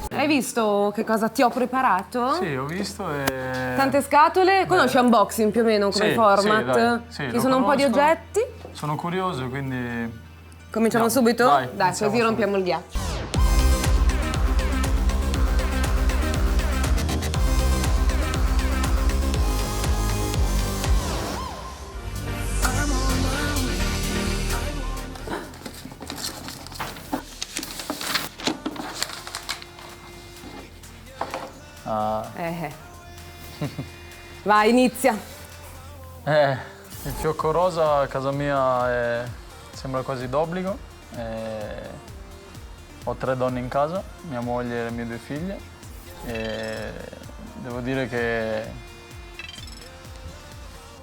Hai visto che cosa ti ho preparato? Sì, ho visto e... Tante scatole. Conosci unboxing più o meno come Sì, format? sì, dai. Sì, Ci lo sono un po' di conosco. oggetti. Sono curioso, quindi... Cominciamo Andiamo. subito? Dai, Dai, iniziamo così rompiamo il ghiaccio. Vai, inizia. Il fiocco rosa a casa mia sembra quasi d'obbligo. Ho 3 donne in casa, mia moglie e le mie 2 figlie. E devo dire che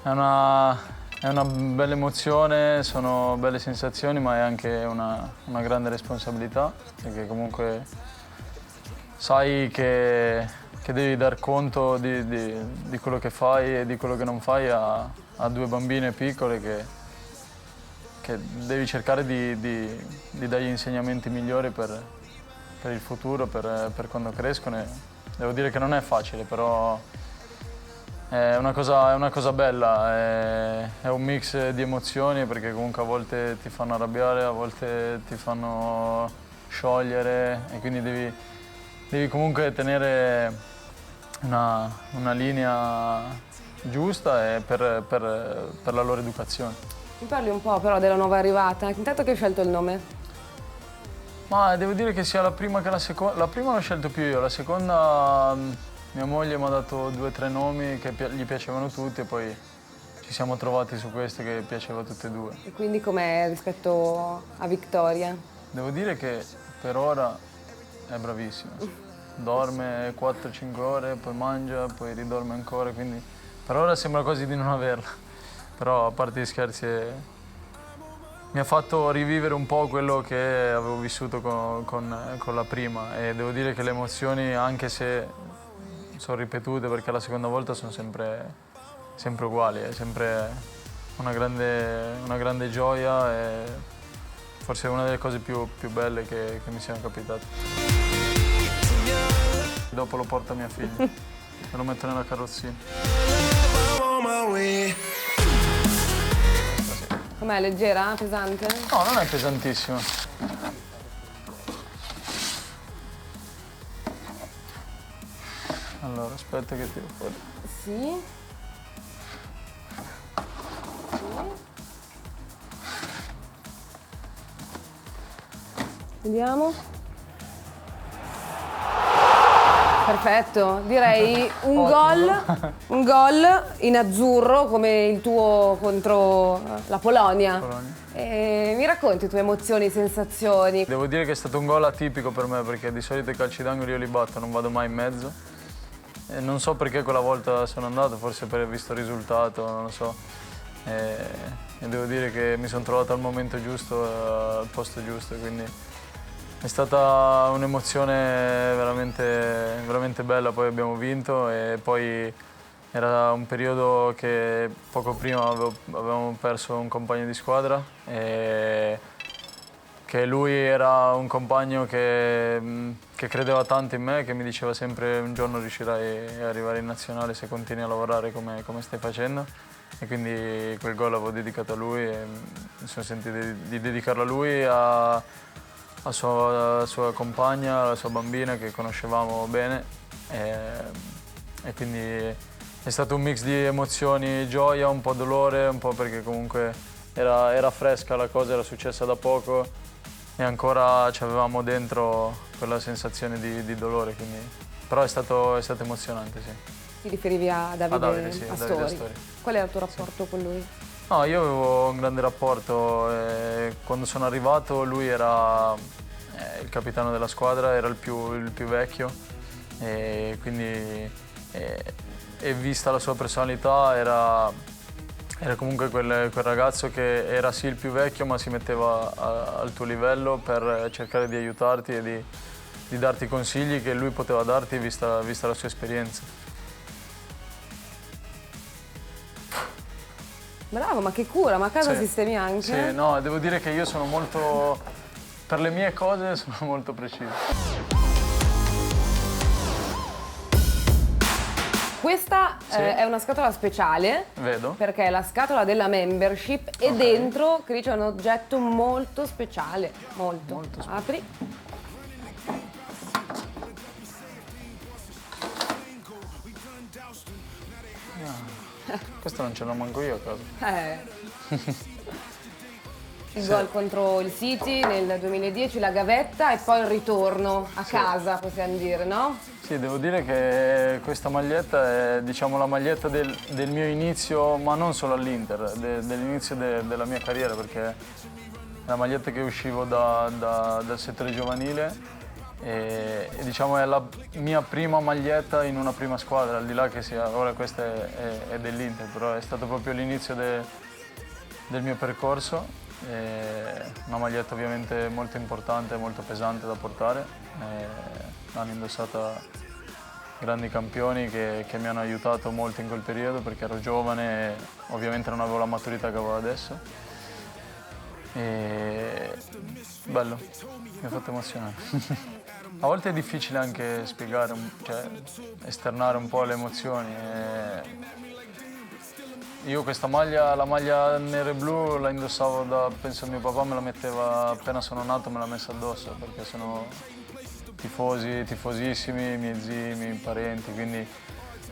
è una bella emozione, sono belle sensazioni, ma è anche una grande responsabilità, perché comunque sai che devi dar conto di quello che fai e di quello che non fai a 2 bambine piccole che devi cercare di dargli insegnamenti migliori per il futuro, per quando crescono. E devo dire che non è facile, però è una cosa bella, è un mix di emozioni, perché comunque a volte ti fanno arrabbiare, a volte ti fanno sciogliere, e quindi devi comunque tenere una linea giusta per la loro educazione. Mi parli un po' però della nuova arrivata. Intanto che hai scelto il nome? Ma devo dire che sia la prima che la seconda. La prima l'ho scelto più io, la seconda mia moglie mi ha dato 2 o 3 nomi che gli piacevano tutti, e poi ci siamo trovati su questo che piaceva a tutte e 2. E quindi com'è rispetto a Victoria? Devo dire che per ora è bravissima. Dorme 4-5 ore, poi mangia, poi ridorme ancora, quindi per ora sembra quasi di non averla. Però a parte gli scherzi mi ha fatto rivivere un po' quello che avevo vissuto con la prima, e devo dire che le emozioni, anche se sono ripetute perché la seconda volta, sono sempre uguali, è sempre una grande gioia, e forse è una delle cose più belle che mi siano capitate. Dopo lo porta mia figlia, me lo metto nella carrozzina. Com'è, leggera? Pesante? No, non è pesantissimo. Allora, aspetta che tiro fuori. Sì. Vediamo. Perfetto, direi un gol in azzurro come il tuo contro la Polonia. E mi racconti le tue emozioni, sensazioni? Devo dire che è stato un gol atipico per me, perché di solito i calci d'angolo io li batto, non vado mai in mezzo. E non so perché quella volta sono andato, forse per aver visto il risultato, non lo so. E devo dire che mi sono trovato al momento giusto, al posto giusto, quindi è stata un'emozione veramente bella. Poi abbiamo vinto, e poi era un periodo che poco prima avevamo perso un compagno di squadra, e che lui era un compagno che credeva tanto in me, che mi diceva sempre: un giorno riuscirai ad arrivare in nazionale se continui a lavorare come stai facendo. E quindi quel gol l'avevo dedicato a lui, e mi sono sentito di dedicarlo a lui, alla sua compagna, alla sua bambina che conoscevamo bene, e quindi è stato un mix di emozioni, gioia, un po' dolore, un po' perché comunque era fresca la cosa, era successa da poco e ancora avevamo dentro quella sensazione di dolore, quindi però è stato emozionante, sì. Ti riferivi a Davide sì, Astori. Davide Astori. Qual era il tuo rapporto con lui? No, io avevo un grande rapporto, quando sono arrivato lui era il capitano della squadra, era il più vecchio, e quindi vista la sua personalità era comunque quel ragazzo che era sì il più vecchio, ma si metteva al tuo livello per cercare di aiutarti e di darti consigli che lui poteva darti vista la sua esperienza. Bravo, ma che cura, ma a casa Sì. sistemi anche? Sì, no, devo dire che io sono molto, per le mie cose sono molto preciso. questa Sì. è una scatola speciale. Vedo. Perché è la scatola della membership e dentro qui c'è un oggetto molto speciale. Molto. Apri. Questo non ce l'ho manco io a casa. Il gol contro il City nel 2010, la gavetta e poi il ritorno a casa, possiamo dire, no? Sì, devo dire che questa maglietta è, diciamo, la maglietta del mio inizio, ma non solo all'Inter, dell'inizio della mia carriera, perché è la maglietta che uscivo dal settore giovanile e diciamo è la mia prima maglietta in una prima squadra, al di là che sia, ora questa è dell'Inter, però è stato proprio l'inizio del mio percorso. Una maglietta ovviamente molto importante, molto pesante da portare. L'hanno indossata grandi campioni che mi hanno aiutato molto in quel periodo perché ero giovane e ovviamente non avevo la maturità che avevo adesso. Bello, mi ha fatto emozionare. A volte è difficile anche spiegare, cioè esternare un po' le emozioni. Io questa maglia, la maglia nera e blu la indossavo penso mio papà me la metteva appena sono nato, me l'ha messa addosso perché sono tifosi, tifosissimi, miei zii, miei parenti, quindi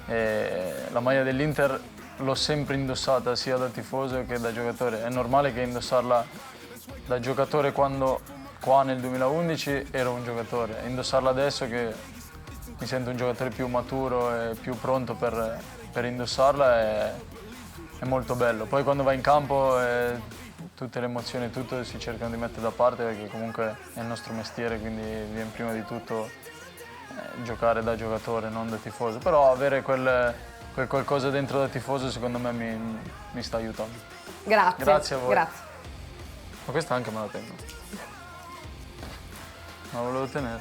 la maglia dell'Inter l'ho sempre indossata sia da tifoso che da giocatore. È normale che indossarla da giocatore quando qua nel 2011 ero un giocatore, indossarla adesso che mi sento un giocatore più maturo e più pronto per indossarla è molto bello. Poi quando vai in campo tutte le emozioni, tutto si cercano di mettere da parte perché comunque è il nostro mestiere, quindi viene prima di tutto giocare da giocatore, non da tifoso. Però avere quel qualcosa dentro da tifoso secondo me mi sta aiutando. Grazie. Grazie a voi. Grazie. Ma questa anche me la tengo. Ma la volevo tenere.